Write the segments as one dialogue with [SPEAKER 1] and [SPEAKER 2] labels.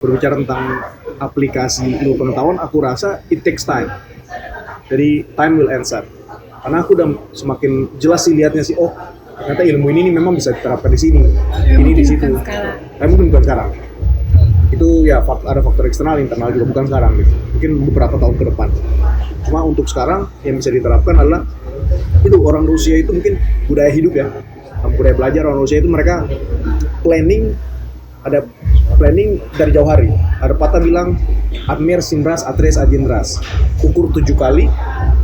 [SPEAKER 1] Berbicara tentang aplikasi ilmu pengetahuan, aku rasa it takes time. Jadi time will answer. Karena aku udah semakin jelas sih lihatnya sih, oh ternyata ilmu ini nih memang bisa diterapkan di sini, ini di situ. Tapi mungkin bukan sekarang. Itu ya ada faktor eksternal, internal juga bukan sekarang gitu. Mungkin beberapa tahun ke depan. Cuma untuk sekarang yang bisa diterapkan adalah itu orang Rusia itu mungkin budaya hidup ya, budaya belajar orang Rusia itu mereka ada planning dari jauh hari. Ada patah bilang admir simras atres ajindras, ukur 7 kali,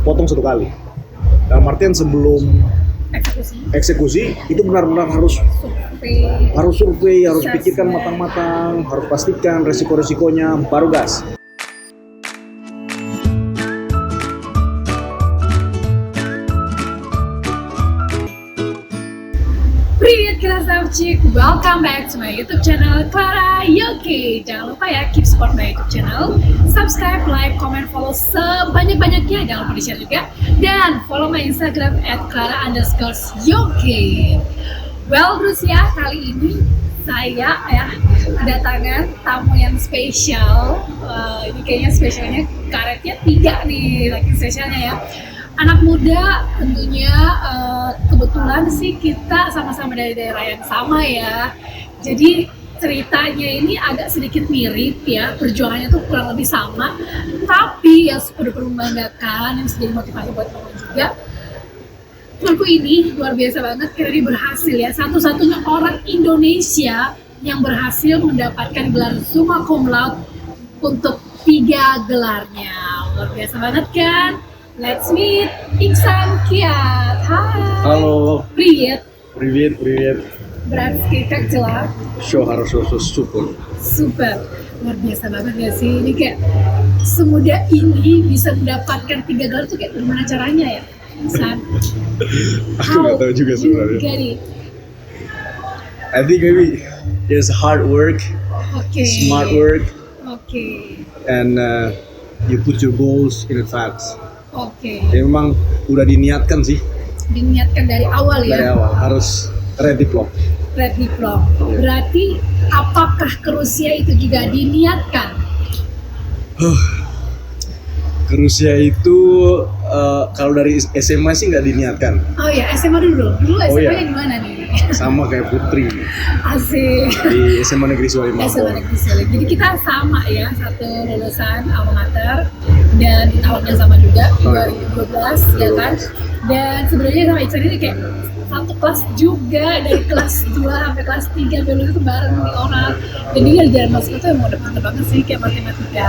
[SPEAKER 1] potong 1 kali. Dalam artian sebelum eksekusi itu benar-benar harus survei, harus pikirkan matang-matang, harus pastikan resiko-resikonya, baru gas.
[SPEAKER 2] Привет, красавчик! Welcome back to my YouTube channel Clara Yoki. Jangan lupa ya, keep support my YouTube channel. Subscribe, like, comment, follow sebanyak-banyaknya. Jangan lupa di-share juga. Dan follow my Instagram @clara_yoki. Well, Rusia, kali ini saya kedatangan tamu yang spesial. Ini kayaknya spesialnya karetnya 3 nih, lagi spesialnya ya. Anak muda tentunya, kebetulan sih kita sama-sama dari daerah yang sama ya. Jadi ceritanya ini agak sedikit mirip ya, perjuangannya tuh kurang lebih sama. Tapi yang super membanggakan, yang jadi motivasi buat teman juga. Temanku ini luar biasa banget karena dia berhasil ya, satu-satunya orang Indonesia yang berhasil mendapatkan gelar summa cum laude untuk 3 gelarnya. Luar biasa banget kan? Let's meet Iksan Kiat. Hai.
[SPEAKER 1] Halo.
[SPEAKER 2] Привет.
[SPEAKER 1] Привет.
[SPEAKER 2] Братский, как дела?
[SPEAKER 1] Хорошо, super.
[SPEAKER 2] Super. Luar biasa banget ya sih. Ini kayak semudah ini bisa mendapatkan 3 gelar tuh kayak gimana caranya ya? Iksan.
[SPEAKER 1] Aku nggak tahu juga sebenarnya.
[SPEAKER 2] Get it?
[SPEAKER 1] I think maybe it's hard work, smart work, and you put your goals in advance. Ya memang udah diniatkan sih.
[SPEAKER 2] Diniatkan dari awal ya?
[SPEAKER 1] Dari awal, harus red diplom.
[SPEAKER 2] Berarti apakah ke Rusia itu juga diniatkan?
[SPEAKER 1] Ke Rusia itu kalau dari SMA sih nggak diniatkan.
[SPEAKER 2] Oh ya, SMA dulu SMA-nya di mana nih?
[SPEAKER 1] Sama kayak Putri.
[SPEAKER 2] Asik.
[SPEAKER 1] Di SMA Negeri Suwali Mampong.
[SPEAKER 2] Jadi kita sama ya, satu lulusan alma mater dan di tahunnya sama juga 2012 ya kan. Dan sebenarnya sama Iksan ini kayak satu kelas juga, dari kelas 2 sampai kelas 3 dulu itu bareng nih orang. Dan dia jarang masuk itu yang mau depan banget sih, kayak matematika.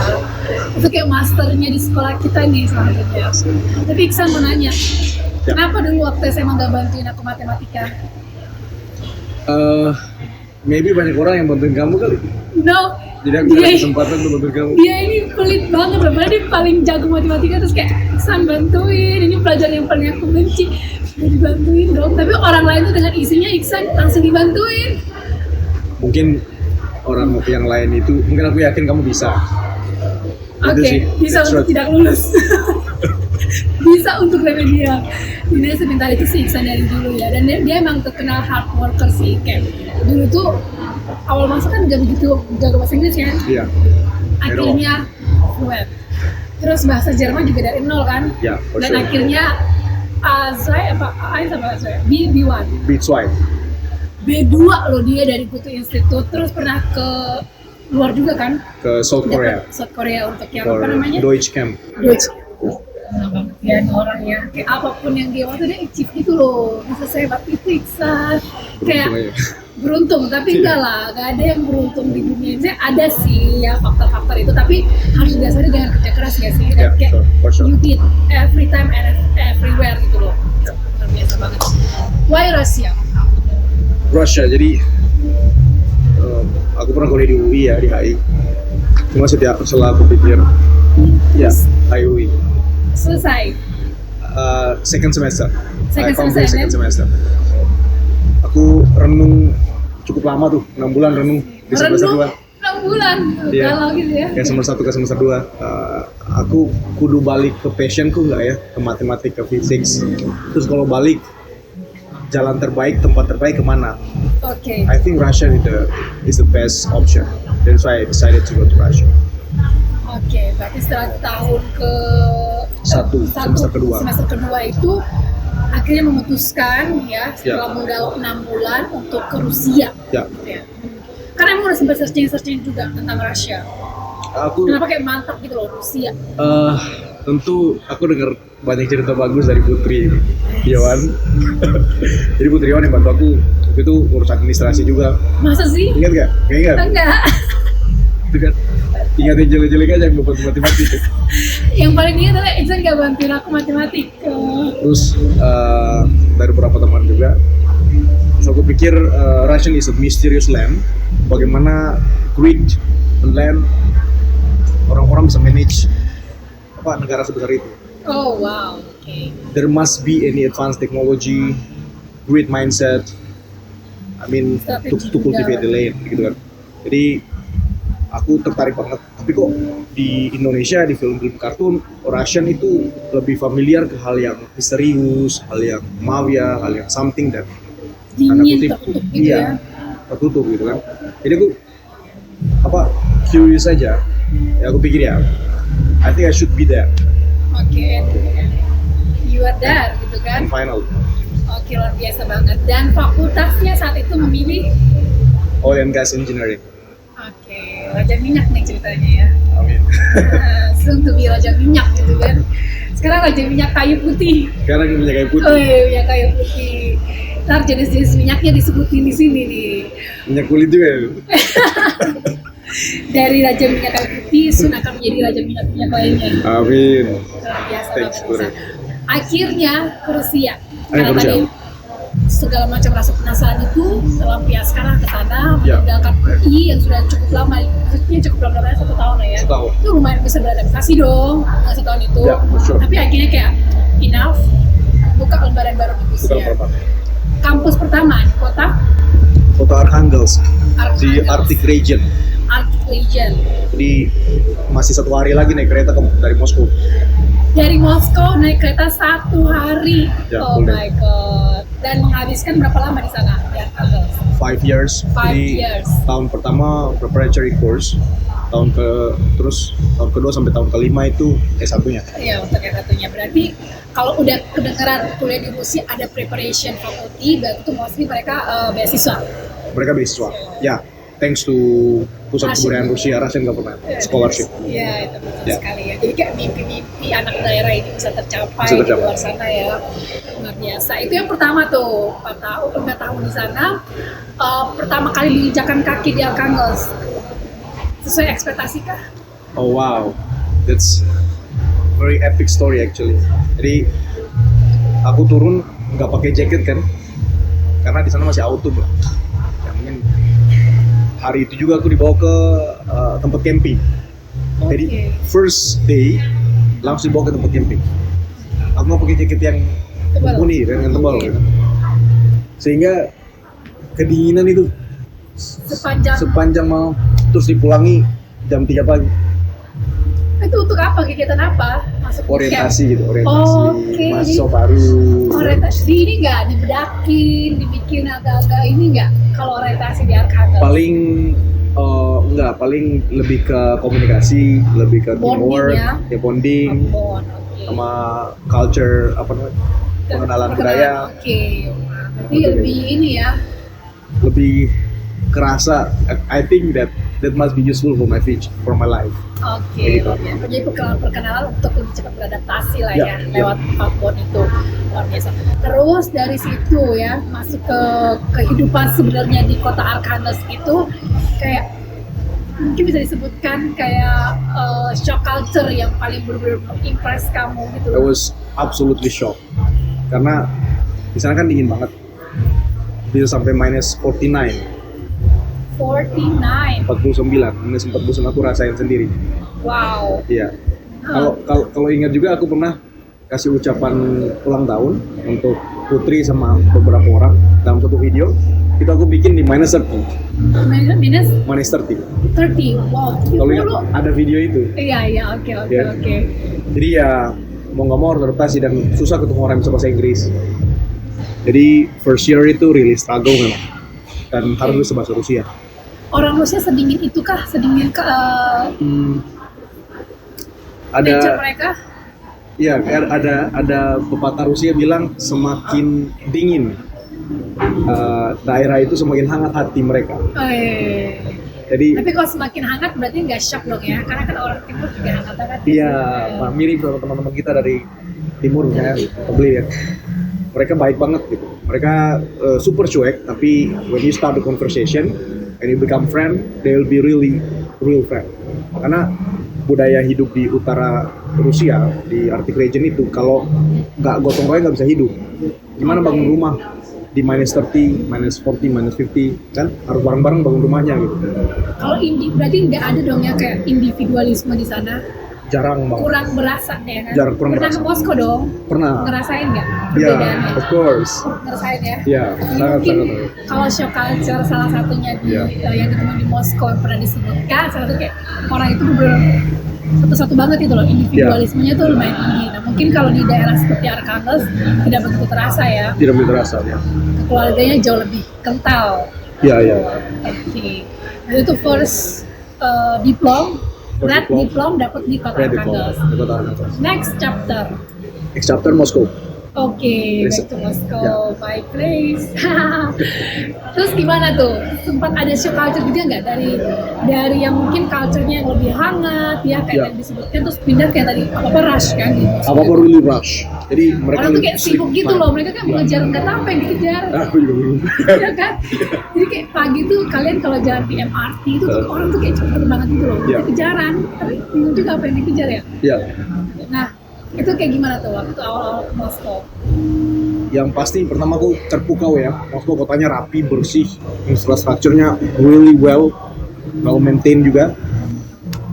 [SPEAKER 2] Itu kayak masternya di sekolah kita nih selanjutnya. Tapi Iksan mau nanya, kenapa dulu waktu SMA nggak bantuin aku matematika?
[SPEAKER 1] Maybe banyak orang yang bantuin kamu kali.
[SPEAKER 2] No.
[SPEAKER 1] Jadi aku ada kesempatan untuk bantuin kamu.
[SPEAKER 2] Dia ini pelit banget, padahal dia paling jago matematika, terus kayak Iksan bantuin, ini pelajaran yang paling aku benci. Udah dibantuin dong, tapi orang lain tuh dengan isinya Iksan langsung dibantuin.
[SPEAKER 1] Mungkin orang yang lain itu, mungkin aku yakin kamu bisa.
[SPEAKER 2] Bisa untuk tidak lulus. Bisa untuk remedial. Dia sebentar itu sih Iksan dari dulu ya, dan dia emang terkenal hard worker sih. Kayak dulu tuh awal masuk kan gak begitu jago bahasa Inggris ya.
[SPEAKER 1] Iya.
[SPEAKER 2] Akhirnya fluent. Terus bahasa Jerman juga dari 0 kan.
[SPEAKER 1] Iya,
[SPEAKER 2] dan akhirnya B1. B2 loh dia dari Goethe Institute, terus pernah ke luar juga kan?
[SPEAKER 1] Ke South Korea
[SPEAKER 2] untuk yang apa namanya?
[SPEAKER 1] Deutsche Camp.
[SPEAKER 2] Nah banget ya orang ya, kayak apapun yang dia waktu dia achieve gitu loh, bisa sehebat itu Iksan. Kayak beruntung, tapi enggak lah, gak ada yang beruntung di dunia ini. Ada sih ya faktor-faktor itu, tapi harus didasari dengan kerja keras ya sih. Dan kayak you did every time and everywhere gitu loh. Luar biasa banget. Why Russia?
[SPEAKER 1] Jadi aku pernah kuliah di UI ya, di HI. Cuma setelah aku pikir, ya HI.
[SPEAKER 2] Selesai.
[SPEAKER 1] Second semester.
[SPEAKER 2] Second
[SPEAKER 1] semester. Aku renung cukup lama tuh, 6 bulan renung di semester 2.
[SPEAKER 2] 6 bulan? Galau gitu ya?
[SPEAKER 1] Kayak semester 1 ke semester 2. Aku kudu balik ke passionku nggak ya, ke matematik, ke fisik. Terus kalau balik, jalan terbaik, tempat terbaik kemana? I think Russia is the best option. That's why I decided to go to Russia.
[SPEAKER 2] Oke, berarti setelah tahun ke
[SPEAKER 1] Semester kedua
[SPEAKER 2] itu akhirnya memutuskan ya setelah modal 6 bulan untuk ke Rusia.
[SPEAKER 1] Ya.
[SPEAKER 2] Gitu ya. Karena emang udah sempat searching juga tentang Rusia. Kenapa kayak mantap gitu loh Rusia?
[SPEAKER 1] Tentu aku dengar banyak cerita bagus dari Putri Iowan. Jadi Putri Iowan yang bantu aku waktu itu ngurus administrasi juga.
[SPEAKER 2] Masa sih?
[SPEAKER 1] Ingat gak? Ingat?
[SPEAKER 2] Enggak.
[SPEAKER 1] Itu kan ingatin jelek-jelek aja yang gue bantu matematik.
[SPEAKER 2] Yang paling ingat adalah Iksan gak bantuin aku matematik.
[SPEAKER 1] Terus dari beberapa teman juga. So aku pikir Russia is a mysterious land. Bagaimana great land orang-orang bisa manage negara sebesar itu.
[SPEAKER 2] Oh wow, okay.
[SPEAKER 1] There must be any advanced technology, great mindset. I mean, to cultivate the land, gitu kan. Jadi aku tertarik banget. Tapi kok di Indonesia di film-film kartun, Russian itu lebih familiar ke hal yang misterius, hal yang mafia, hal yang something dan
[SPEAKER 2] dingin, tertutup gitu ya.
[SPEAKER 1] Tertutup gitu kan. Jadi aku curious aja. Ya aku pikir ya, I think I should be there.
[SPEAKER 2] Oke, you are there gitu kan?
[SPEAKER 1] And final.
[SPEAKER 2] Oke, luar biasa banget. Dan fakultasnya saat itu memilih
[SPEAKER 1] Oil and Gas Engineering.
[SPEAKER 2] Oke, raja minyak nih ceritanya ya.
[SPEAKER 1] Amin.
[SPEAKER 2] Soon to be raja minyak gitu kan. Sekarang raja minyak kayu putih.
[SPEAKER 1] Sekarang minyak kayu putih.
[SPEAKER 2] Oh iya, minyak kayu putih. Ntar jenis-jenis minyaknya disebutin di sini nih.
[SPEAKER 1] Minyak kulit juga ya.
[SPEAKER 2] Dari raja minyak kayu putih, Sun akan menjadi raja minyak lainnya.
[SPEAKER 1] Amin.
[SPEAKER 2] Luar biasa
[SPEAKER 1] Thanks,
[SPEAKER 2] banget. Akhirnya ke Rusia.
[SPEAKER 1] Ayo
[SPEAKER 2] Karena
[SPEAKER 1] ke Rusia.
[SPEAKER 2] tadi segala macam rasa penasaran itu sekarang ke sana meninggalkan UI yang sudah cukup lama, maksudnya cukup lama, 1 tahun lah ya.
[SPEAKER 1] 1 tahun.
[SPEAKER 2] Itu lumayan bisa beradaptasi dong, 1 tahun itu.
[SPEAKER 1] Ya, for sure.
[SPEAKER 2] Tapi akhirnya kayak enough, buka lembaran baru di Rusia. Kampus pertama di kota
[SPEAKER 1] Arkhangelsk di Arctic region.
[SPEAKER 2] Arctic Region.
[SPEAKER 1] Jadi masih 1 hari lagi naik kereta dari Moskow.
[SPEAKER 2] Dari Moskow naik kereta 1 hari.
[SPEAKER 1] Ya,
[SPEAKER 2] Oh my god. Dan menghabiskan berapa lama di sana? Di Arkhangelsk?
[SPEAKER 1] 5 years.
[SPEAKER 2] 5
[SPEAKER 1] Jadi
[SPEAKER 2] years.
[SPEAKER 1] tahun pertama preparatory course, tahun kedua sampai tahun kelima itu S1-nya.
[SPEAKER 2] Iya, untuk yang satunya. Berarti kalau udah kedengeran kuliah di Rusia ada preparation faculty, berarti itu mostly mereka beasiswa.
[SPEAKER 1] Mereka beasiswa. Ya, thanks to pusat kebudayaan Rusia, Russian government scholarship.
[SPEAKER 2] Iya, itu betul
[SPEAKER 1] Ya.
[SPEAKER 2] sekali ya. Jadi kayak mimpi-mimpi anak daerah ini bisa tercapai di luar sana ya. Luar biasa. Itu yang pertama tuh, 4 tahun di sana. Pertama kali menginjakan kaki di Arkhangelsk. Sesuai ekspektasi kah?
[SPEAKER 1] Oh wow, that's very epic story actually. Jadi aku turun nggak pakai jaket kan, karena di sana masih autumn lah. Ya, mungkin hari itu juga aku dibawa ke tempat camping. Jadi first day langsung dibawa ke tempat camping. Aku nggak pakai jaket yang mumpuni, yang tebal gitu. Sehingga kedinginan itu sepanjang malam, terus dipulangi jam 3 pagi.
[SPEAKER 2] Itu untuk apa? Kegiatan apa? Masuk
[SPEAKER 1] Orientasi gitu,
[SPEAKER 2] Oke.
[SPEAKER 1] mahasiswa baru.
[SPEAKER 2] Orientasi ini nggak dibedakin, dibikin agak-agak ini nggak? Kalau orientasi di Arkhangelsk?
[SPEAKER 1] Paling lebih ke komunikasi, lebih ke teamwork,
[SPEAKER 2] ya?
[SPEAKER 1] bonding, sama culture, pengenalan budaya.
[SPEAKER 2] Oke. Berarti lebih ini ya.
[SPEAKER 1] Lebih kerasa. I think that must be useful for my future, for my life.
[SPEAKER 2] Oke, jadi perkenalan untuk lebih cepat beradaptasi lah ya, lewat outbound itu luar biasa. Terus dari situ ya masuk ke kehidupan sebenarnya di kota Arkhangelsk itu kayak mungkin bisa disebutkan kayak shock culture yang paling benar-benar impress kamu gitu.
[SPEAKER 1] I was absolutely shocked karena di sana kan dingin banget, bisa sampai minus 49.
[SPEAKER 2] 49.
[SPEAKER 1] 49, minus 49 aku rasain sendiri.
[SPEAKER 2] Wow.
[SPEAKER 1] Iya. Kalau ingat juga aku pernah kasih ucapan ulang tahun untuk Putri sama beberapa orang dalam satu video. Itu aku bikin di minus 30. Minus 30.
[SPEAKER 2] 30. Wow.
[SPEAKER 1] Kalau ingat ada video itu.
[SPEAKER 2] Iya, oke.
[SPEAKER 1] Jadi ya mau nggak mau harus adaptasi dan susah ketemu orang yang bisa bahasa Inggris. Jadi first year itu really struggle memang dan harus bisa bahasa Rusia.
[SPEAKER 2] orang Rusia sedingin itu kah? Sedingin ke nature
[SPEAKER 1] Ada
[SPEAKER 2] mereka?
[SPEAKER 1] ya ada pepatah Rusia bilang semakin dingin daerah itu semakin hangat hati mereka. Jadi
[SPEAKER 2] Tapi kalau semakin hangat berarti nggak shock dong ya? Karena kan orang timur juga hangat-hangat.
[SPEAKER 1] iya, mirip sama teman-teman kita dari timur ya, beli ya. Mereka baik banget gitu. Mereka super cuek, tapi when you start the conversation and you become friend, they will be really real friend. Karena budaya hidup di utara Rusia di Arctic region itu kalau nggak gotong royong nggak bisa hidup. Gimana bangun rumah di -30, -40, -50 kan harus bareng-bareng bangun rumahnya gitu.
[SPEAKER 2] Kalau berarti nggak ada dong ya kayak individualisme di sana?
[SPEAKER 1] Jarang banget.
[SPEAKER 2] Kurang berasa ya kan?
[SPEAKER 1] Kurang
[SPEAKER 2] Pernah
[SPEAKER 1] berasa.
[SPEAKER 2] ke Moskow dong?
[SPEAKER 1] Pernah.
[SPEAKER 2] Ngerasain nggak
[SPEAKER 1] Ya,
[SPEAKER 2] perbedaannya?
[SPEAKER 1] of course.
[SPEAKER 2] Ngerasain ya?
[SPEAKER 1] Ya,
[SPEAKER 2] Jadi
[SPEAKER 1] sangat
[SPEAKER 2] mungkin
[SPEAKER 1] sangat.
[SPEAKER 2] kalau shock culture salah satunya di
[SPEAKER 1] Iya.
[SPEAKER 2] yang ketemu di Moskow yang pernah disebutkan, salah satu kayak orang itu bener satu-satu banget itu loh, individualismenya tuh lumayan tinggi. Nah mungkin kalau di daerah seperti Arkhangelsk tidak begitu terasa ya,
[SPEAKER 1] Tidak begitu terasa ya.
[SPEAKER 2] keluarganya jauh lebih kental.
[SPEAKER 1] Ya, ya.
[SPEAKER 2] Oke, nah, itu first diplom, red diplom dapat di kota
[SPEAKER 1] Red diplom.
[SPEAKER 2] Arkhangelsk.
[SPEAKER 1] Di kota Arkhangelsk.
[SPEAKER 2] Next chapter.
[SPEAKER 1] Next chapter Moskow.
[SPEAKER 2] Oke, back to Moscow, my place. Terus gimana tuh? Sempat ada shock culture juga nggak dari yang mungkin culture-nya yang lebih hangat ya kayak
[SPEAKER 1] Ya.
[SPEAKER 2] yang disebutkan terus pindah kayak tadi apa rush kan di Moscow.
[SPEAKER 1] Apa really rush. Jadi mereka
[SPEAKER 2] Orang tuh kayak
[SPEAKER 1] sleep
[SPEAKER 2] sibuk gitu
[SPEAKER 1] time.
[SPEAKER 2] loh, mereka kan mengejar nggak tahu apa yang dikejar.
[SPEAKER 1] Aku juga bingung.
[SPEAKER 2] Ya kan? Jadi kayak pagi tuh kalian kalau jalan di MRT itu tuh orang tuh kayak cepet banget gitu loh,
[SPEAKER 1] Ya.
[SPEAKER 2] kejaran. Tapi bingung juga apa yang dikejar ya.
[SPEAKER 1] Ya,
[SPEAKER 2] Nah, itu kayak gimana tuh waktu awal-awal ke Moskow?
[SPEAKER 1] yang pasti pertama aku terpukau ya. Moskow kotanya rapi, bersih, infrastrukturnya really well maintained juga.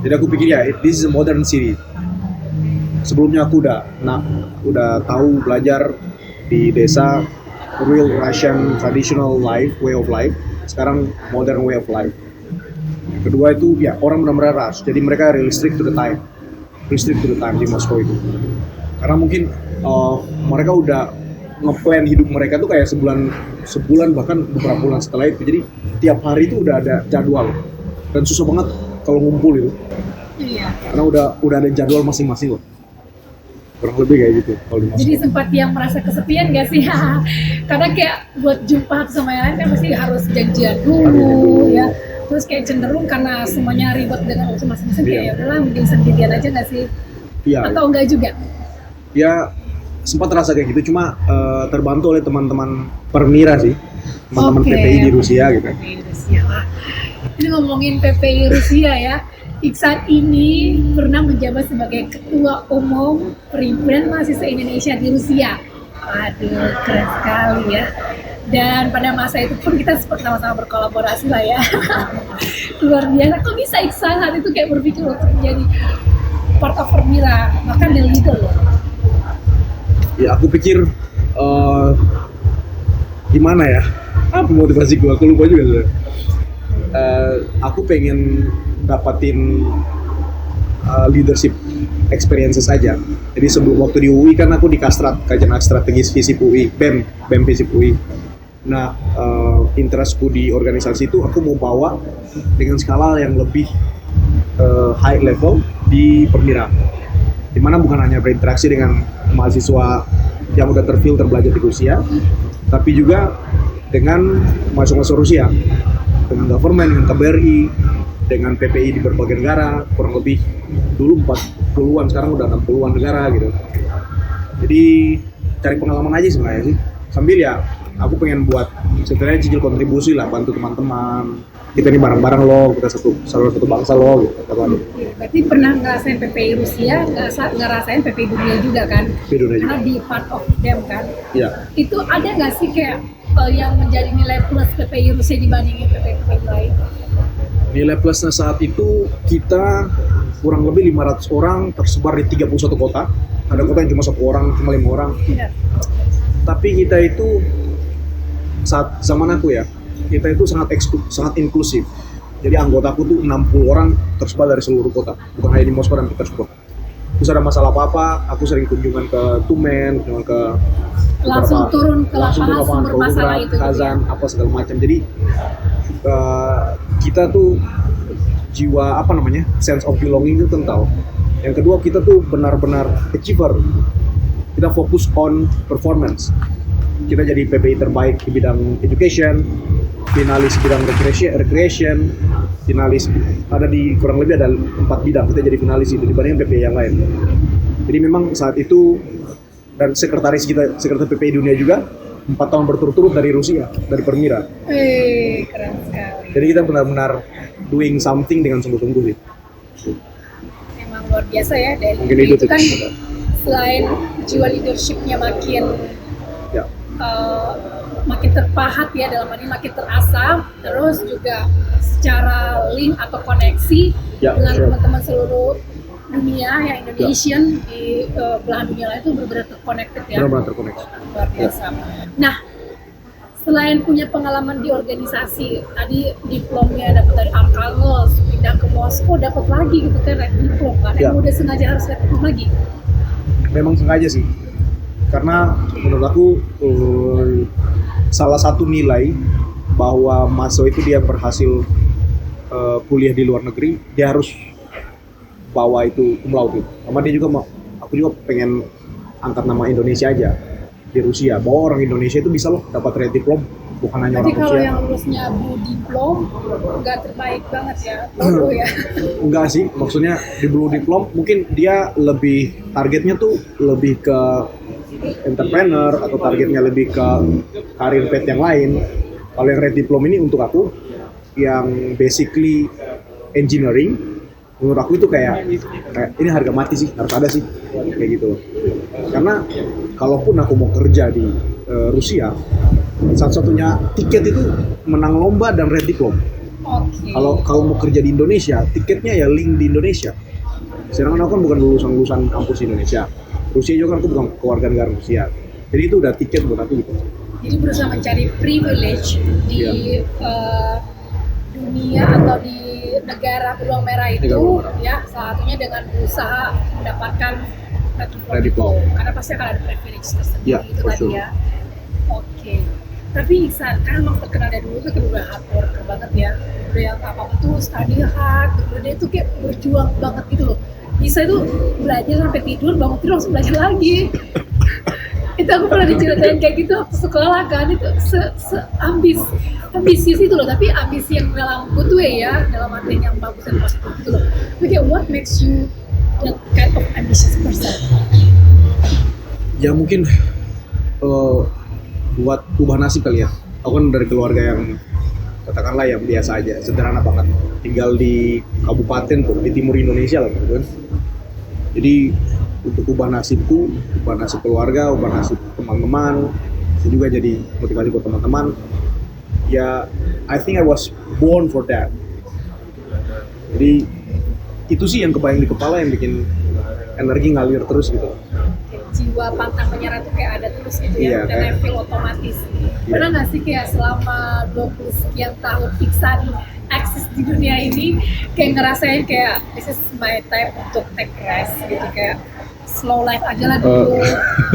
[SPEAKER 1] Jadi aku pikir ya, this is a modern city. Sebelumnya aku udah tahu belajar di desa real Russian traditional life, way of life. Sekarang modern way of life. Kedua itu ya orang benar-benar rush. Jadi mereka really strict to the time di Moskow itu. Karena mungkin mereka udah ngeplan hidup mereka tuh kayak sebulan bahkan beberapa bulan setelah itu. Jadi tiap hari itu udah ada jadwal dan susah banget kalau ngumpul itu.
[SPEAKER 2] Iya.
[SPEAKER 1] Karena udah ada jadwal masing-masing loh. Kurang lebih kayak gitu kalau di Moskow.
[SPEAKER 2] Jadi sempat yang merasa kesepian gak sih? Karena kayak buat jumpa sama yang lain kan pasti harus janjian dulu ya. Terus kayak cenderung karena semuanya ribet dengan urusan masing-masing kayak
[SPEAKER 1] Iya.
[SPEAKER 2] ya udahlah mending sendirian aja gak sih?
[SPEAKER 1] Iya.
[SPEAKER 2] Atau enggak juga?
[SPEAKER 1] Ya sempat terasa kayak gitu, cuma terbantu oleh teman-teman Permira sih, teman-teman
[SPEAKER 2] Oke.
[SPEAKER 1] PPI di Rusia gitu.
[SPEAKER 2] PPI Rusia. Wah, ini ngomongin PPI Rusia ya. Iksan ini pernah menjabat sebagai Ketua Umum Perhimpunan Mahasiswa Indonesia di Rusia. Waduh, keren sekali ya. Dan pada masa itu pun kita sempat sama-sama berkolaborasi lah ya. Luar biasa. Kok bisa Iksan saat itu kayak berpikir untuk menjadi part of Permira, bahkan the leader loh.
[SPEAKER 1] Ya aku pikir gimana ya? Apa motivasi gue? Aku lupa juga sebenarnya. Aku pengen dapatin leadership experiences aja. Jadi sebelum waktu di UI kan aku di Kastrat, kajian strategis FISIP UI, BEM FISIP UI. Nah, interestku di organisasi itu aku mau bawa dengan skala yang lebih high level di Permira. Dimana bukan hanya berinteraksi dengan mahasiswa yang udah terfilter belajar di Rusia, tapi juga dengan mahasiswa Rusia, dengan government, dengan KBRI, dengan PPI di berbagai negara, kurang lebih dulu 40-an, sekarang udah 60-an negara gitu. Jadi cari pengalaman aja sebenarnya sih, sambil ya aku pengen buat sebenarnya cicil kontribusi lah, bantu teman-teman. Kita ini bareng-bareng loh, kita satu bangsa loh gitu.
[SPEAKER 2] Berarti pernah ngerasain PPI Rusia, ngerasain PPI dunia juga kan?
[SPEAKER 1] PPI dunia juga.
[SPEAKER 2] Karena di part of them kan?
[SPEAKER 1] Iya.
[SPEAKER 2] Itu ada nggak sih kayak yang menjadi nilai plus PPI Rusia dibandingin PPI lain?
[SPEAKER 1] Nilai plusnya saat itu kita kurang lebih 500 orang tersebar di 31 kota. Ada kota yang cuma 1 orang, cuma 5 orang.
[SPEAKER 2] Tidak.
[SPEAKER 1] Tapi kita itu saat zaman aku ya, kita itu sangat inklusif. Jadi anggotaku tuh 60 orang tersebar dari seluruh kota, bukan hanya di Moskow dan Petersburg. Terus ada masalah apa-apa, aku sering kunjungan ke Tumen, kunjungan ke
[SPEAKER 2] Langsung turun ke lapangan sumber masalah
[SPEAKER 1] Volgograd,
[SPEAKER 2] itu.
[SPEAKER 1] Kazan, apa segala macam. Jadi kita tuh jiwa apa namanya, sense of belonging itu kental. Yang kedua, kita tuh benar-benar achiever. Kita fokus on performance. Kita jadi PPI terbaik di bidang education, finalis bidang recreation, finalis ada di kurang lebih ada 4 bidang. Kita jadi finalis itu dibandingkan PPI yang lain. Jadi memang saat itu, dan sekretari PPI dunia juga 4 tahun berturut-turut dari Rusia, dari Permira.
[SPEAKER 2] Keren sekali.
[SPEAKER 1] Jadi kita benar-benar doing something dengan sungguh-sungguh sih.
[SPEAKER 2] Memang luar biasa ya, dari
[SPEAKER 1] Mungkin itu
[SPEAKER 2] itu kan
[SPEAKER 1] tuh.
[SPEAKER 2] selain jiwa leadershipnya makin
[SPEAKER 1] Ya.
[SPEAKER 2] makin terpahat ya, dalam arti makin terasa, terus juga secara link atau koneksi
[SPEAKER 1] Ya,
[SPEAKER 2] dengan
[SPEAKER 1] sure.
[SPEAKER 2] teman-teman seluruh dunia yang Indonesian di belahan dunia lain itu benar-benar terconnected ya,
[SPEAKER 1] Benar-benar terkoneksi.
[SPEAKER 2] luar biasa. Nah, selain punya pengalaman di organisasi, tadi diplomnya dapat dari Arkangels, pindah ke Moskow dapat lagi gitu kan, red diplom kan,
[SPEAKER 1] Ya.
[SPEAKER 2] yang udah sengaja harus red diplom lagi.
[SPEAKER 1] Memang sengaja sih, karena menurut aku salah satu nilai bahwa Maso itu dia berhasil kuliah di luar negeri, dia harus bawa itu cum laude. Sama dia juga aku juga pengen angkat nama Indonesia aja di Rusia, bahwa orang Indonesia itu bisa loh dapat red diplom, bukan hanya
[SPEAKER 2] Tapi
[SPEAKER 1] orang
[SPEAKER 2] kalau
[SPEAKER 1] Rusia.
[SPEAKER 2] yang lulusnya blue diplom nggak terbaik banget ya, bodoh ya.
[SPEAKER 1] Enggak sih, maksudnya di blue diplom mungkin dia lebih targetnya tuh lebih ke entrepreneur atau targetnya lebih ke karir path yang lain. Kalau yang red diplom ini untuk aku yang basically engineering, menurut aku itu kayak ini harga mati sih, harus ada sih kayak gitu loh. Karena kalaupun aku mau kerja di Rusia, satu-satunya tiket itu menang lomba dan red diplom.
[SPEAKER 2] Oke.
[SPEAKER 1] Kalau mau kerja di Indonesia, tiketnya ya link di Indonesia. Sedangkan aku kan bukan lulusan kampus Indonesia. Rusia juga kan aku bukan keluarga negara Rusia. Jadi itu udah tiket buat aku gitu.
[SPEAKER 2] Jadi berusaha mencari privilege di dunia atau di negara beruang merah itu,
[SPEAKER 1] Negara beruang merah.
[SPEAKER 2] ya salah satunya dengan berusaha mendapatkan
[SPEAKER 1] Red diplom.
[SPEAKER 2] karena pasti akan ada privilege tersendiri
[SPEAKER 1] Ya,
[SPEAKER 2] itu
[SPEAKER 1] for
[SPEAKER 2] tadi
[SPEAKER 1] sure.
[SPEAKER 2] ya. Oke. Tapi Ihsan, kan emang terkenal dari dulu tuh kayak udah hard worker banget ya, udah yang apa-apa tuh study hard, udah dia tuh kayak berjuang banget gitu loh. Bisa itu belajar sampai tidur, bangun tidur langsung belajar lagi. Itu aku pernah diceritain kayak gitu waktu sekolah kan, itu ambisius itu loh, tapi ambisi yang dalam good way ya, dalam arti yang bagus dan positif gitu loh. Tapi kayak what makes you that kind of ambitious person?
[SPEAKER 1] Ya mungkin buat ubah nasib kali ya. Aku kan dari keluarga yang katakanlah yang biasa aja, sederhana banget. Tinggal di kabupaten tuh, di timur Indonesia lah gitu kan. Jadi untuk ubah nasibku, ubah nasib keluarga, ubah nasib teman-teman, itu juga jadi motivasi buat teman-teman. Ya, I think I was born for that. Jadi itu sih yang kebayang di kepala yang bikin energi ngalir terus gitu.
[SPEAKER 2] Jiwa pantang menyerah tuh kayak ada terus gitu
[SPEAKER 1] Iya,
[SPEAKER 2] ya, dan
[SPEAKER 1] kayak-
[SPEAKER 2] feel otomatis. Pernah nggak sih kayak selama 20 sekian tahun Ihsan eksis di dunia ini kayak ngerasain kayak this is my time untuk take rest gitu, kayak slow life aja lah dulu.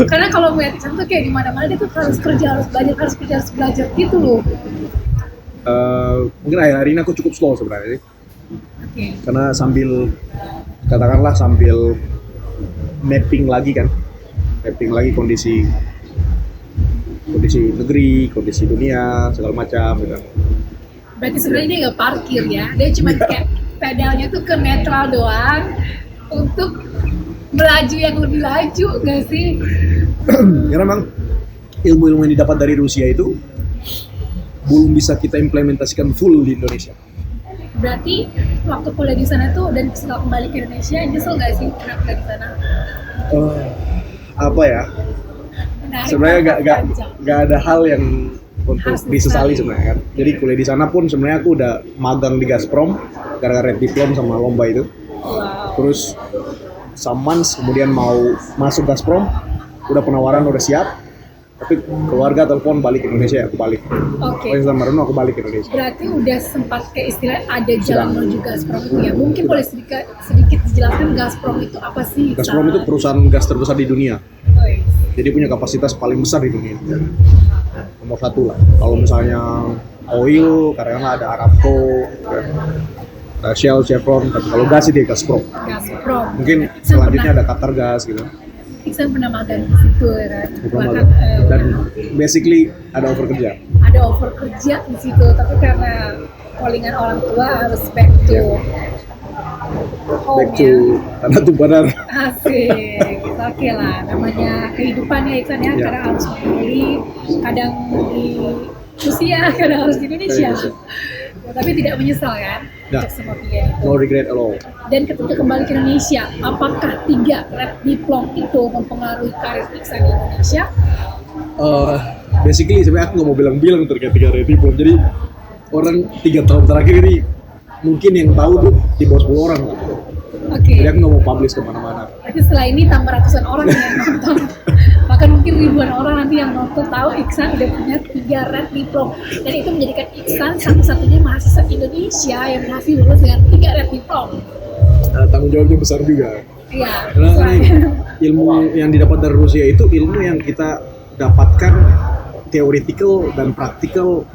[SPEAKER 2] Karena kalau melihat Ihsan tuh kayak di mana-mana dia tuh harus kerja, harus belajar, harus kerja, harus belajar gitu loh.
[SPEAKER 1] Mungkin akhir-akhir ini aku cukup slow sebenarnya sih.
[SPEAKER 2] Oke.
[SPEAKER 1] Karena katakanlah sambil mapping lagi kondisi negeri, kondisi dunia, segala macam gitu.
[SPEAKER 2] Berarti sebenarnya dia nggak parkir ya, dia cuma kayak pedalnya tuh ke netral doang untuk melaju yang lebih laju, nggak sih?
[SPEAKER 1] Karena memang ilmu-ilmu yang didapat dari Rusia itu belum bisa kita implementasikan full di Indonesia.
[SPEAKER 2] Berarti waktu kuliah di sana tuh dan setelah kembali ke Indonesia, nyesel nggak sih pernah kuliah di sana?
[SPEAKER 1] Apa ya?
[SPEAKER 2] Menarik
[SPEAKER 1] Sebenarnya
[SPEAKER 2] banget, panjang.
[SPEAKER 1] nggak ada hal yang untuk
[SPEAKER 2] Harus
[SPEAKER 1] disesali
[SPEAKER 2] disesali.
[SPEAKER 1] sebenarnya kan. Jadi kuliah di sana pun sebenarnya aku udah magang di Gazprom gara-gara red diplom sama lomba itu.
[SPEAKER 2] Wow.
[SPEAKER 1] Terus some months kemudian mau masuk Gazprom, udah penawaran udah siap, tapi keluarga telepon balik ke Indonesia, aku balik.
[SPEAKER 2] Oke.
[SPEAKER 1] Pokoknya sama Reno aku balik ke Indonesia.
[SPEAKER 2] Berarti udah sempat kayak istilah ada jalan
[SPEAKER 1] Sudah.
[SPEAKER 2] menuju Gazprom itu ya. Mungkin boleh sedikit dijelaskan Gazprom itu apa sih?
[SPEAKER 1] Gazprom itu perusahaan gas terbesar di dunia, jadi punya kapasitas paling besar di dunia. Nomor satu lah. Kalau misalnya oil, karena ada Aramco, ada Shell, Chevron. Tapi kalau gas sih dia Gazprom.
[SPEAKER 2] Gazprom.
[SPEAKER 1] Mungkin
[SPEAKER 2] Iksan
[SPEAKER 1] selanjutnya
[SPEAKER 2] pernah,
[SPEAKER 1] ada Qatar Gas gitu.
[SPEAKER 2] Iksan pernah magang di situ ya kan. Bahkan,
[SPEAKER 1] Dan basically ada over kerja.
[SPEAKER 2] ada over kerja di situ, tapi karena callingan orang tua harus back to home
[SPEAKER 1] Back to tanah tumpahan.
[SPEAKER 2] Asik, oke lah, namanya kehidupan ya Iksan ya,
[SPEAKER 1] Ya.
[SPEAKER 2] kadang harus memilih, kadang di Rusia, kadang harus di Indonesia.
[SPEAKER 1] Iya.
[SPEAKER 2] Ya, tapi tidak menyesal kan
[SPEAKER 1] Ya.
[SPEAKER 2] untuk semua pilihan itu.
[SPEAKER 1] No regret at all.
[SPEAKER 2] Dan ketika kembali ke Indonesia, apakah 3 red diplom itu mempengaruhi karir Iksan di Indonesia?
[SPEAKER 1] Basically sebenarnya aku nggak mau bilang-bilang terkait 3 red diplom. Jadi orang 3 tahun terakhir ini mungkin yang tahu tuh di bawah 10 orang lah.
[SPEAKER 2] Oke,
[SPEAKER 1] Jadi aku nggak mau publish kemana-mana.
[SPEAKER 2] berarti setelah ini tambah ratusan orang yang nonton. Bahkan mungkin ribuan orang nanti yang nonton tahu Iksan udah punya 3 red diplom. Dan itu menjadikan Iksan satu-satunya mahasiswa Indonesia yang masih lulus dengan 3 red diplom.
[SPEAKER 1] Tanggung jawabnya besar juga.
[SPEAKER 2] Iya,
[SPEAKER 1] Karena
[SPEAKER 2] selain
[SPEAKER 1] ilmu yang didapat dari Rusia itu ilmu yang kita dapatkan theoretical dan praktikal,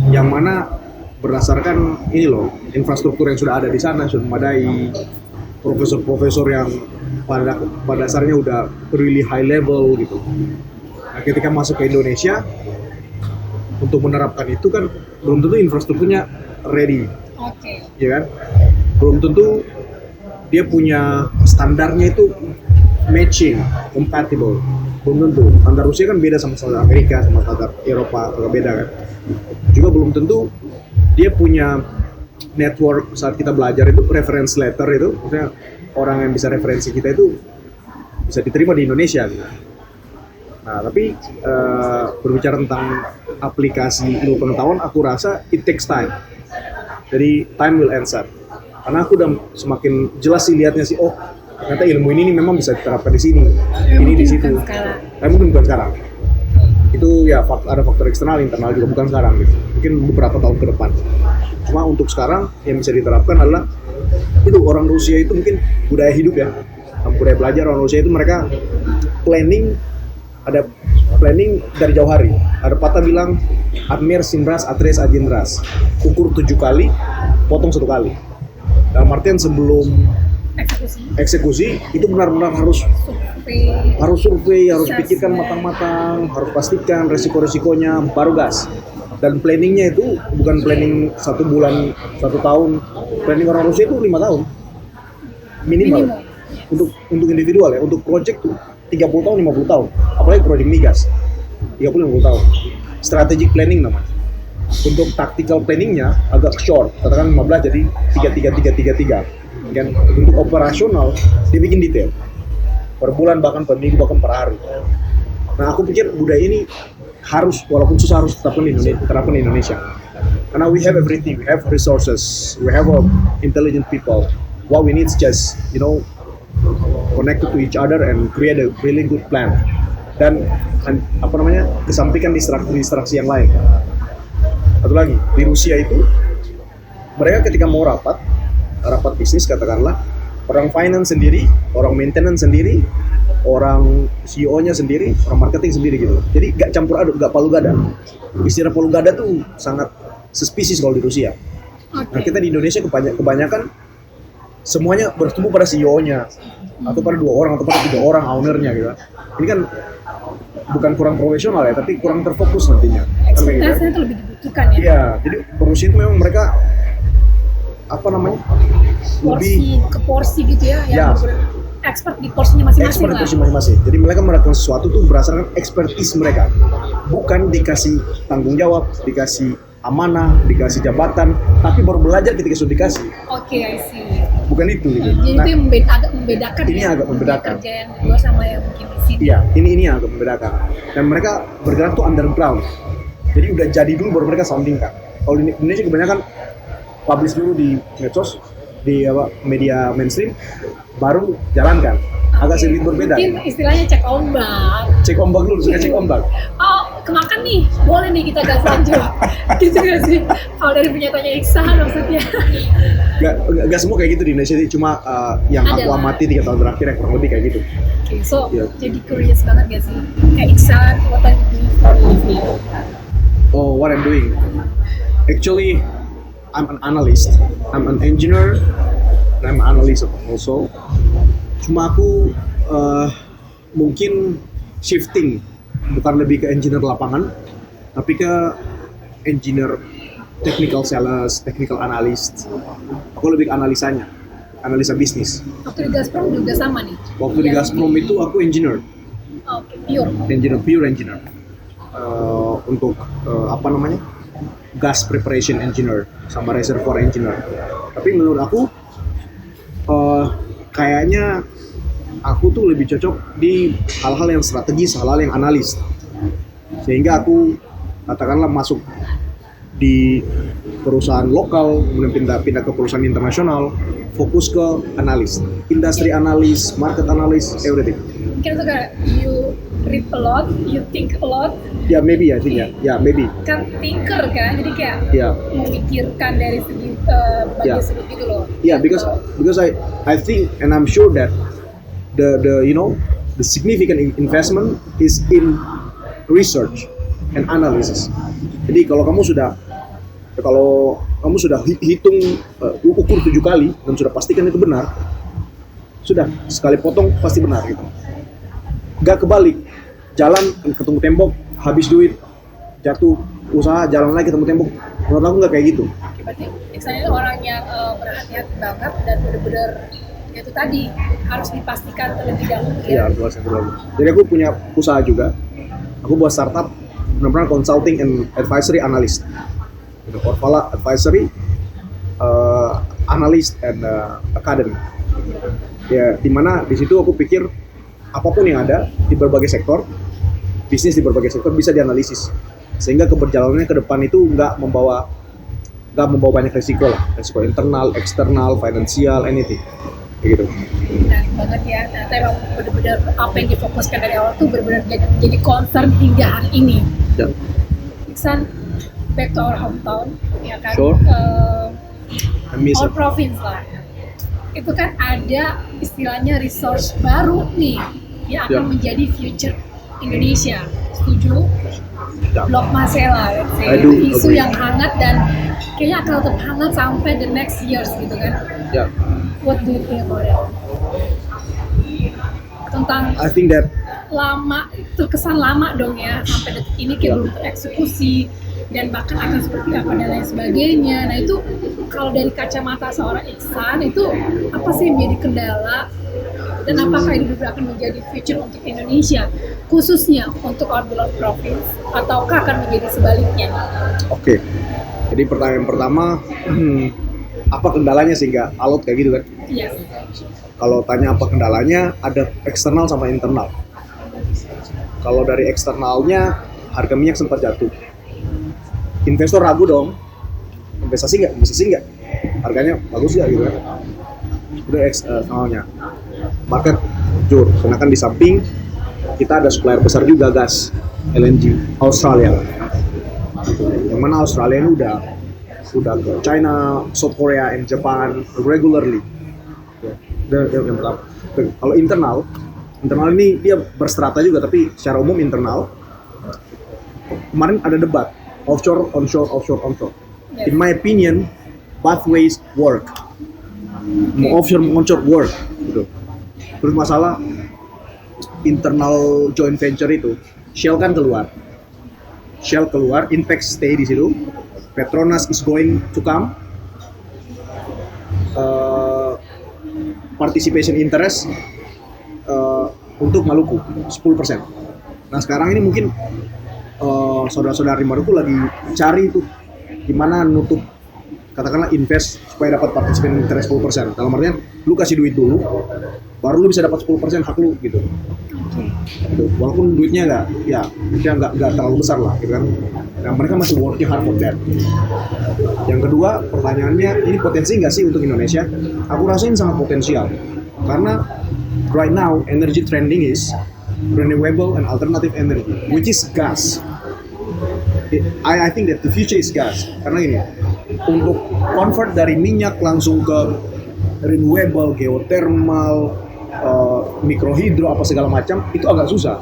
[SPEAKER 1] yang mana berdasarkan ini loh, infrastruktur yang sudah ada di sana sudah memadai, profesor-profesor yang pada dasarnya udah really high level gitu. Nah, ketika masuk ke Indonesia untuk menerapkan itu kan belum tentu infrastrukturnya ready,
[SPEAKER 2] oke.
[SPEAKER 1] ya kan? Belum tentu dia punya standarnya itu matching, compatible. Belum tentu. Standar Rusia kan beda sama standar Amerika, sama standar Eropa, agak beda kan. Juga belum tentu dia punya network saat kita belajar itu, reference letter itu, maksudnya orang yang bisa referensi kita itu bisa diterima di Indonesia gitu. Nah, tapi berbicara tentang aplikasi ilmu pengetahuan, aku rasa it takes time. Jadi time will answer. Karena aku udah semakin jelas sih lihatnya sih, oh ternyata ilmu ini memang bisa diterapkan di sini,
[SPEAKER 2] Ya,
[SPEAKER 1] ini di
[SPEAKER 2] mungkin
[SPEAKER 1] situ.
[SPEAKER 2] bukan sekarang.
[SPEAKER 1] Tapi mungkin bukan sekarang. Itu ya ada faktor eksternal, internal juga, bukan sekarang gitu. Mungkin beberapa tahun ke depan. Cuma untuk sekarang yang bisa diterapkan adalah itu orang Rusia itu mungkin budaya hidup ya, budaya belajar orang Rusia itu mereka planning, ada planning dari jauh hari. Ada patah bilang admir simras atres ajindras, ukur 7 kali, potong 1 kali. Dalam artian sebelum eksekusi itu benar-benar harus survei, harus pikirkan matang-matang, harus pastikan resiko-resikonya, baru gas. Dan planningnya itu bukan planning 1 bulan, 1 tahun. Planning orang Rusia itu 5 tahun minimal. Untuk individual ya, untuk project tuh 30 tahun, 50 tahun. Apalagi project migas 30-50 tahun. Strategic planning namanya. Untuk tactical planningnya agak short, katakan 15 jadi 3-3-3-3-3. Dan untuk operasional dia bikin detail per bulan, bahkan per minggu, bahkan per hari. Nah, aku pikir budaya ini harus, walaupun susah, harus diterapkan di Indonesia. Karena we have everything, we have resources, we have intelligent people. What we need is just, connected to each other and create a really good plan. Dan kesampingkan distraksi yang lain. Satu lagi, di Rusia itu mereka ketika mau rapat bisnis katakanlah, orang finance sendiri, orang maintenance sendiri, orang CEO-nya sendiri, orang marketing sendiri gitu. Jadi gak campur aduk, gak palu gada. Istilah palu gada tuh sangat suspicious kalau di Rusia. Nah, kita di Indonesia kebanyakan semuanya bertumbuh pada CEO-nya, atau pada 2 orang, atau pada 3 orang owner-nya gitu. Ini kan bukan kurang profesional ya, tapi kurang terfokus nantinya.
[SPEAKER 2] Ekspertisnya itu lebih dibutuhkan ya.
[SPEAKER 1] Iya, jadi Rusia itu memang mereka
[SPEAKER 2] porsi ke porsi gitu ya,
[SPEAKER 1] Ya.
[SPEAKER 2] yang expert di porsinya masing-masing
[SPEAKER 1] expert
[SPEAKER 2] lah.
[SPEAKER 1] porsi masing-masing. Jadi mereka melakukan sesuatu tuh berdasarkan expertise mereka, bukan dikasih tanggung jawab, dikasih amanah, dikasih jabatan, tapi baru belajar ketika sudah dikasih.
[SPEAKER 2] Oke, I see.
[SPEAKER 1] Bukan itu gitu.
[SPEAKER 2] Jadi
[SPEAKER 1] Nah,
[SPEAKER 2] itu yang agak membedakan
[SPEAKER 1] ini
[SPEAKER 2] ya.
[SPEAKER 1] agak membedakan.
[SPEAKER 2] Kerja yang kedua sama yang mungkin di sini.
[SPEAKER 1] iya, ini yang agak membedakan. Dan mereka bergerak tuh underground. Jadi udah jadi dulu baru mereka soundingkan. Kalau di Indonesia kebanyakan publish dulu di medsos, di media mainstream, baru jalankan. Agak sedikit berbeda.
[SPEAKER 2] Mungkin istilahnya cek ombak.
[SPEAKER 1] Cek ombak dulu, suka cek ombak.
[SPEAKER 2] Oh, kemakan nih, boleh nih kita gas lanjut. Gitu gak sih? Kalau dari pernyataannya Iksan maksudnya.
[SPEAKER 1] Gak semua kayak gitu di Indonesia, cuma yang aku
[SPEAKER 2] Adalah.
[SPEAKER 1] amati 3 tahun terakhir yang kurang lebih kayak gitu.
[SPEAKER 2] Oke, so
[SPEAKER 1] Iya.
[SPEAKER 2] jadi curious banget gak sih? Kayak Iksan, what are you doing for a living?
[SPEAKER 1] Oh, what I'm doing? Actually, I'm an analyst. I'm an engineer. I'm an analyst also. Cuma aku mungkin shifting, bukan lebih ke engineer lapangan, tapi ke engineer technical sales, technical analyst. Aku lebih ke analisanya, analisa bisnis.
[SPEAKER 2] Waktu di Gazprom juga sama nih.
[SPEAKER 1] Waktu di Gazprom itu aku engineer,
[SPEAKER 2] Oke, pure.
[SPEAKER 1] pure engineer. Untuk apa namanya? Gas preparation engineer sama reservoir engineer. Tapi menurut aku kayaknya aku tuh lebih cocok di hal-hal yang strategis, hal-hal yang analis. Sehingga aku katakanlah masuk di perusahaan lokal, kemudian pindah ke perusahaan internasional, fokus ke analis, industri analis, market analis, everything.
[SPEAKER 2] Mungkin itu kayak you read a lot, you think a lot.
[SPEAKER 1] Ya, maybe I think ya, maybe.
[SPEAKER 2] Kan thinker kan, jadi kayak memikirkan dari segi bagian segi gitu loh.
[SPEAKER 1] Yeah, because I think and I'm sure that the significant investment is in research and analysis. Jadi kalau kamu sudah hitung ukur 7 kali dan sudah pastikan itu benar, sudah sekali potong pasti benar gitu. Gak kebalik, jalan ketemu tembok, habis duit, jatuh usaha, jalan lagi ketemu tembok. Menurut aku nggak kayak gitu.
[SPEAKER 2] Berarti Iksan itu orang yang berhati-hati banget dan benar-benar itu tadi harus dipastikan terlebih dahulu.
[SPEAKER 1] Iya, harus dipastikan terlebih dahulu. Jadi aku punya usaha juga. Aku buat startup, benar-benar consulting and advisory analyst. Itu Orvala advisory, analyst and academy. Ya, dimana di situ aku pikir apapun yang ada di berbagai sektor, bisnis di berbagai sektor bisa dianalisis, sehingga keberjalanannya ke depan itu nggak membawa banyak resiko lah, resiko internal, eksternal, finansial, anything, kayak gitu.
[SPEAKER 2] Menarik banget ya, ternyata emang benar-benar apa yang difokuskan dari awal tuh benar-benar jadi concern hingga hari ini.
[SPEAKER 1] Ya.
[SPEAKER 2] Iksan, back to our hometown, ya kan?
[SPEAKER 1] Sure.
[SPEAKER 2] Our province lah. Itu kan ada istilahnya resource baru nih yang akan menjadi future Indonesia. Setuju? Blok Masela, isu yang hangat dan kayaknya akan tetap hangat sampai the next years gitu kan?
[SPEAKER 1] Yeah.
[SPEAKER 2] What do you think about it? Tentang
[SPEAKER 1] I think that
[SPEAKER 2] lama, terkesan lama dong ya sampai detik ini kayak belum tereksekusi dan bahkan akan seperti apa dan lain sebagainya. Nah itu kalau dari kacamata seorang Iksan itu apa sih yang menjadi kendala dan apakah ini akan menjadi future untuk Indonesia khususnya untuk our beloved province ataukah akan menjadi sebaliknya?
[SPEAKER 1] Oke. Jadi pertanyaan pertama, apa kendalanya sehingga alot kayak gitu kan?
[SPEAKER 2] Yes.
[SPEAKER 1] Kalau tanya apa kendalanya, ada eksternal sama internal. Kalau dari eksternalnya, harga minyak sempat jatuh. Investor ragu dong, investasi nggak? Harganya bagus nggak gitu kan? Itu eksternalnya. Market jujur, sedangkan di samping kita ada supplier besar juga gas LNG Australia. Yang mana Australia ini udah ke China, South Korea, and Japan regularly. Yang pertama. Kalau internal ini dia berstrata juga, tapi secara umum internal. Kemarin ada debat offshore, onshore.
[SPEAKER 2] Yes.
[SPEAKER 1] In my opinion, both ways work. Mau offshore, mau onshore work. Gitu. Terus masalah internal joint venture itu, Shell kan keluar, Inpex stay di situ, Petronas is going to come, participation interest untuk Maluku 10%. Nah sekarang ini mungkin saudara-saudari Maluku lagi cari itu gimana nutup, katakanlah invest supaya dapat participation interest 10%. Dalam artian lu kasih duit dulu, baru lu bisa dapat 10% hak lu gitu. Walaupun duitnya nggak terlalu besar lah, gitu kan. Nah, mereka masih working hard for that. Yang kedua, pertanyaannya, ini potensi nggak sih untuk Indonesia? Aku rasa ini sangat potensial, karena right now energy trending is renewable and alternative energy, which is gas. I think that the future is gas. Karena ini, untuk convert dari minyak langsung ke renewable, geothermal, mikrohidro apa segala macam itu agak susah.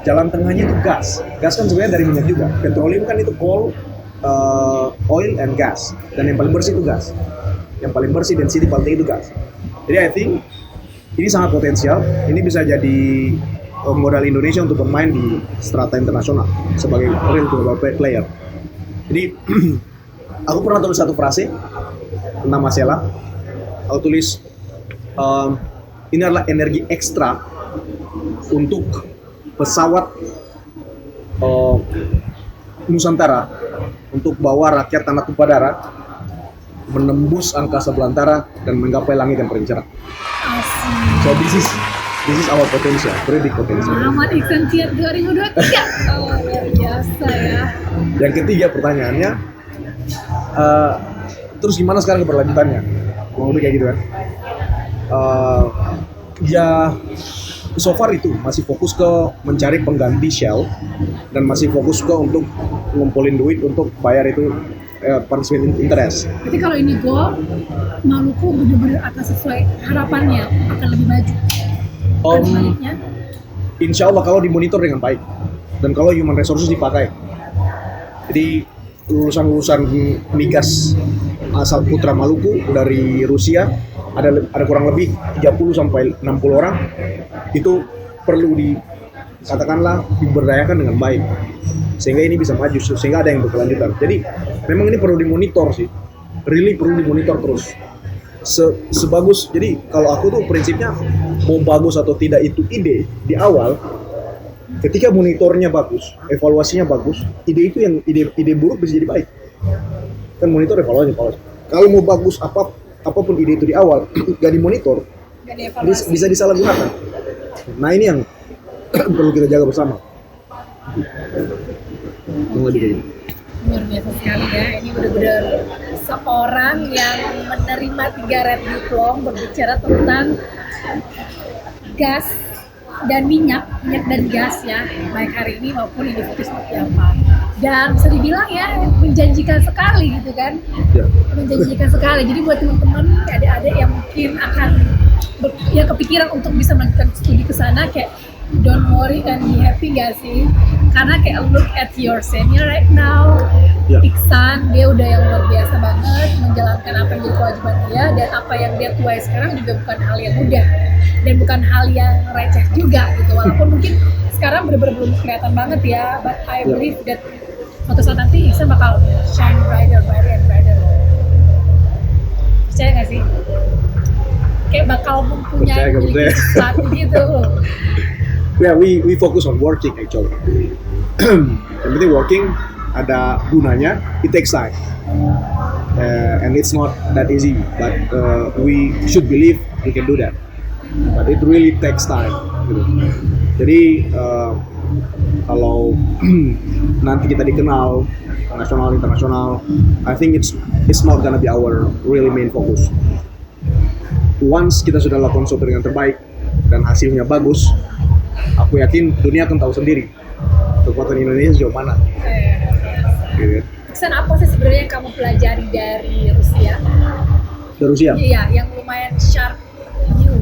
[SPEAKER 1] Jalan tengahnya itu gas. Gas kan sebenarnya dari minyak juga. Petroleum kan itu coal, oil and gas. Dan yang paling bersih itu gas. Yang paling bersih density paling tinggi itu gas. Jadi I think ini sangat potensial. Ini bisa jadi modal Indonesia untuk bermain di strata internasional sebagai real global player. Jadi aku pernah tulis satu frase tentang Masela. Aku tulis ini adalah energi ekstra untuk pesawat Nusantara untuk bawa rakyat tanah tumpah darah menembus angkasa belantara dan menggapai langit yang paling cerah. So this is our potential, very big potential.
[SPEAKER 2] Muhammad Iksan Tiat 2023. Oh, luar biasa ya.
[SPEAKER 1] Yang ketiga pertanyaannya, terus gimana sekarang keberlanjutannya? Mau kayak gitu kan? Ya, so far itu masih fokus ke mencari pengganti Shell dan masih fokus ke untuk ngumpulin duit untuk bayar itu participant interest.
[SPEAKER 2] Berarti kalau ini goal, Maluku benar-benar akan sesuai harapannya, akan lebih maju. Sebaliknya,
[SPEAKER 1] Insya Allah kalau dimonitor dengan baik dan kalau human resources dipakai. Jadi lulusan migas asal Putra Maluku dari Rusia ada kurang lebih 30 sampai 60 orang itu perlu katakanlah diberdayakan dengan baik sehingga ini bisa maju, sehingga ada yang berkelanjutan. Jadi memang ini perlu dimonitor sih, really perlu dimonitor terus. Sebagus, jadi kalau aku tuh prinsipnya mau bagus atau tidak itu ide di awal, ketika monitornya bagus, evaluasinya bagus, ide itu yang ide buruk bisa jadi baik. Kan monitor evaluasi. Kalau mau bagus apapun ide itu di awal gak dimonitor, bisa disalahgunakan. Nah ini yang perlu kita jaga bersama.
[SPEAKER 2] Luar biasa sekali ya, ini benar-benar seorang yang menerima 3 red diplom berbicara tentang gas dan minyak dan gas ya, baik hari ini maupun individu seperti apa. Dan bisa dibilang ya menjanjikan sekali gitu kan, menjanjikan sekali. Jadi buat teman-teman adik-adik yang mungkin akan kepikiran untuk bisa melanjutkan studi ke sana, kayak don't worry and be happy gak sih? Karena kayak look at your senior right now, Iksan, dia udah yang luar biasa banget menjalankan apa yang jadi kewajiban dia, dan apa yang dia tuai sekarang juga bukan hal yang mudah dan bukan hal yang receh juga gitu. Walaupun mungkin sekarang bener-bener belum kelihatan banget ya, but I believe that suatu saat nanti Iksan bakal shine brighter and brighter. Percaya gak sih? Kayak bakal mempunyai sesuatu gitu.
[SPEAKER 1] Yeah, we focus on working actually. Yang penting working ada gunanya. It takes time, and it's not that easy. But we should believe we can do that. But it really takes time. Gitu. Jadi kalau nanti kita dikenal nasional internasional, I think it's not gonna be our really main focus. Once kita sudah lakukan sesuatu dengan terbaik dan hasilnya bagus, aku yakin dunia akan tahu sendiri kekuatan Indonesia sejauh mana. Gitu.
[SPEAKER 2] Iksan, apa sih sebenarnya yang kamu pelajari dari Rusia?
[SPEAKER 1] Dari Rusia?
[SPEAKER 2] Iya, yang lumayan sharp you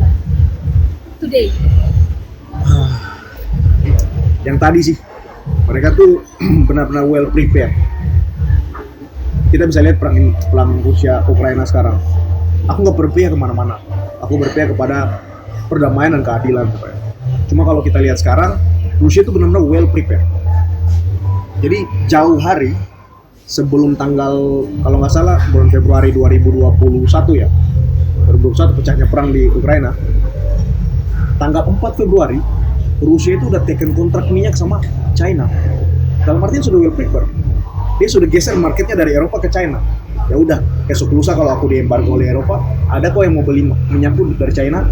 [SPEAKER 2] today.
[SPEAKER 1] Yang tadi sih, mereka tuh benar-benar well prepared. Kita bisa lihat perang Rusia Ukraina sekarang. Aku nggak berpihak kemana-mana. Aku berpihak kepada perdamaian dan keadilan. Cuma kalau kita lihat sekarang, Rusia itu benar-benar well prepared. Jadi jauh hari sebelum tanggal, kalau nggak salah bulan Februari 2021 ya, 2021 pecahnya perang di Ukraina. Tanggal 4 Februari, Rusia itu udah taken kontrak minyak sama China. Dalam artian sudah well prepared. Dia sudah geser marketnya dari Eropa ke China. Ya udah, esok lusa kalau aku diembargo oleh Eropa, ada kok yang mau beli minyakku dari China,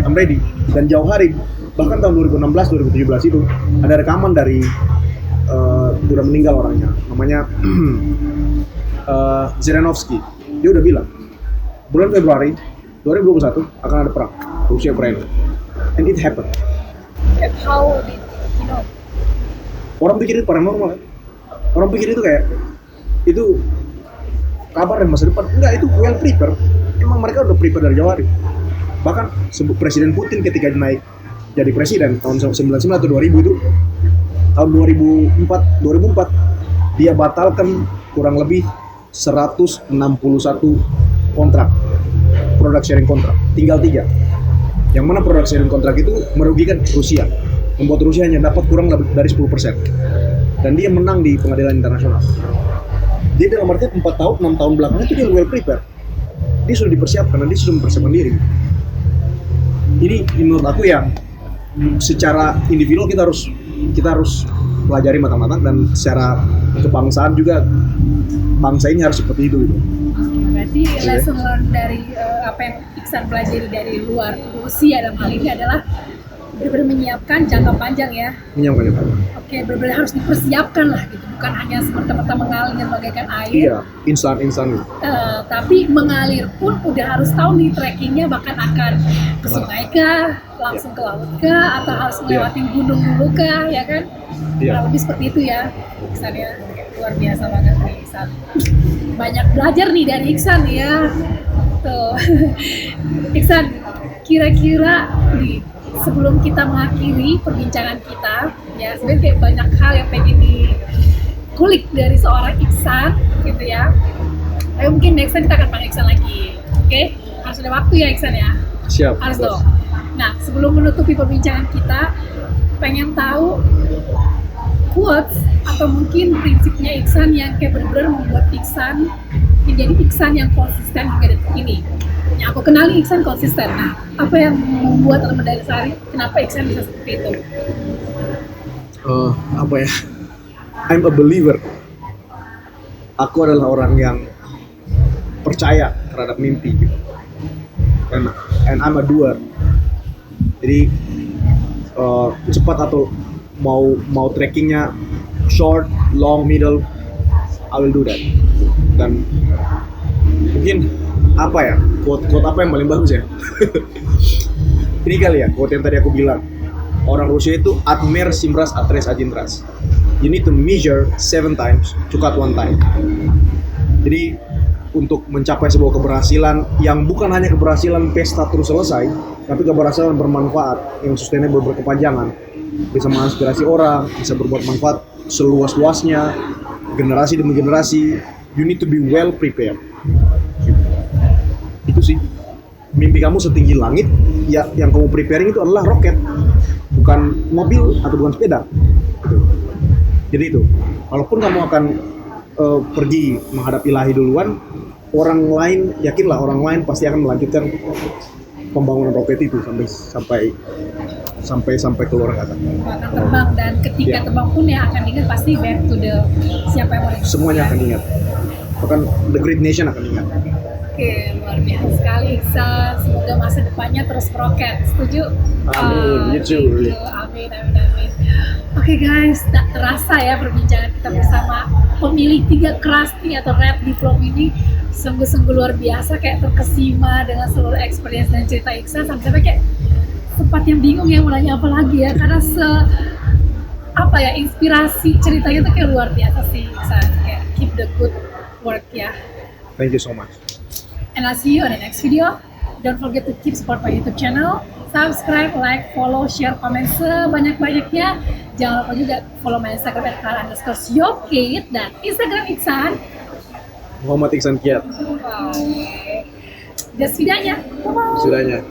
[SPEAKER 1] I'm ready. Dan jauh hari, bahkan tahun 2016-2017 itu ada rekaman dari udah meninggal orangnya, namanya Zhirinovsky. Dia udah bilang bulan Februari 2021 akan ada perang Rusia Ukraina, and it happened.
[SPEAKER 2] How did you know?
[SPEAKER 1] Orang pikir itu paranormal kan? Orang pikir itu kayak itu kabar yang masa depan. Enggak, itu well prepared. Emang mereka udah prepare dari jauh hari. Bahkan Presiden Putin ketika naik jadi presiden tahun 99 atau 2000 itu, tahun 2004 dia batalkan kurang lebih 161 kontrak product sharing kontrak, tinggal 3. Yang mana product sharing kontrak itu merugikan Rusia, membuat Rusia hanya dapat kurang lebih dari 10%, dan dia menang di pengadilan internasional. Dia dalam artian 4 tahun, 6 tahun belakangnya itu dia well prepared, dia sudah dipersiapkan dan dia sudah mempersiapkan diri. Ini menurut aku yang secara individual kita harus pelajari matang-matang, dan secara kebangsaan juga bangsa ini harus seperti itu gitu.
[SPEAKER 2] Berarti lesson learned dari apa yang Iksan pelajari dari luar Rusia dalam hal ini adalah benar-benar menyiapkan jangka panjang ya.
[SPEAKER 1] Menyiapkan ya Pak.
[SPEAKER 2] Oke, benar-benar harus dipersiapkan lah gitu, bukan hanya semerta-merta mengalir bagaikan air.
[SPEAKER 1] Iya, instan gitu.
[SPEAKER 2] Tapi mengalir pun udah harus tahu nih trackingnya, bahkan akan ke sungai kah, langsung ke laut kah, atau harus melewatin gunung dulu kah, ya kan? Kurang lebih seperti itu ya, Iksan ya. Luar biasa banget nih Iksan. Banyak belajar nih dari Iksan ya. Tuh. Iksan, kira-kira nih sebelum kita mengakhiri perbincangan kita, ya sebenarnya kayak banyak hal yang pengen dikulik dari seorang Iksan gitu ya. Tapi mungkin next time kita akan panggil Iksan lagi, oke? Harus ada waktu ya Iksan ya.
[SPEAKER 1] Siap.
[SPEAKER 2] Harus dong. Nah, sebelum menutupi perbincangan kita, pengen tahu quotes atau mungkin prinsipnya Iksan yang kayak benar-benar membuat Iksan menjadi Iksan yang konsisten hingga detik ini. Yang aku kenali Iksan konsisten. Nah, apa yang membuat atau mendasari kenapa Iksan bisa seperti itu?
[SPEAKER 1] Apa ya? I'm a believer. Aku adalah orang yang percaya terhadap mimpi gitu. And I'm a doer. Jadi cepat atau mau trackingnya short, long, middle, I will do that. Dan mungkin apa ya, quote apa yang paling bagus ya? Ini kali ya, quote yang tadi aku bilang, orang Rusia itu admer simras atres ajintras. You need to measure 7 times to cut 1 time. Jadi untuk mencapai sebuah keberhasilan yang bukan hanya keberhasilan pesta terus selesai, tapi keberhasilan bermanfaat, yang sustainable, berkepanjangan, bisa menginspirasi orang, bisa berbuat manfaat seluas-luasnya, generasi demi generasi. You need to be well prepared. Itu sih, mimpi kamu setinggi langit, ya yang kamu preparing itu adalah roket, bukan mobil atau bukan sepeda gitu. Jadi itu, walaupun kamu akan pergi menghadap ilahi duluan, orang lain, yakinlah orang lain pasti akan melanjutkan pembangunan roket itu sampai keluar kata.
[SPEAKER 2] Akan terbang, dan ketika terbang pun yang akan diingat pasti back to the siapa yang mau diingat.
[SPEAKER 1] Semuanya akan diingat. Bahkan the great nation akan diingat.
[SPEAKER 2] Oke, luar biasa sekali Iksan. Semoga masa depannya terus meroket. Setuju?
[SPEAKER 1] Amin.
[SPEAKER 2] Gitu. Amin. Oke guys, tak terasa ya perbincangan kita bersama pemilik 3 Krusty atau Red Diplom ini sungguh-sungguh luar biasa, kayak terkesima dengan seluruh experience dan cerita Iksan, sampai kayak sempat yang bingung ya mau nanya apa lagi ya, karena inspirasi ceritanya tuh kayak luar biasa sih Iksan. Kayak keep the good work ya.
[SPEAKER 1] Thank you so much.
[SPEAKER 2] And I'll see you on the next video. Don't forget to keep support my YouTube channel. Subscribe, like, follow, share, komen sebanyak-banyaknya. Jangan lupa juga follow my Instagram @clara_syokit dan Instagram Iksan
[SPEAKER 1] Muhammad Iksan Kiat.
[SPEAKER 2] Oke. Dan setidaknya. Bye-bye.
[SPEAKER 1] Sudahnya.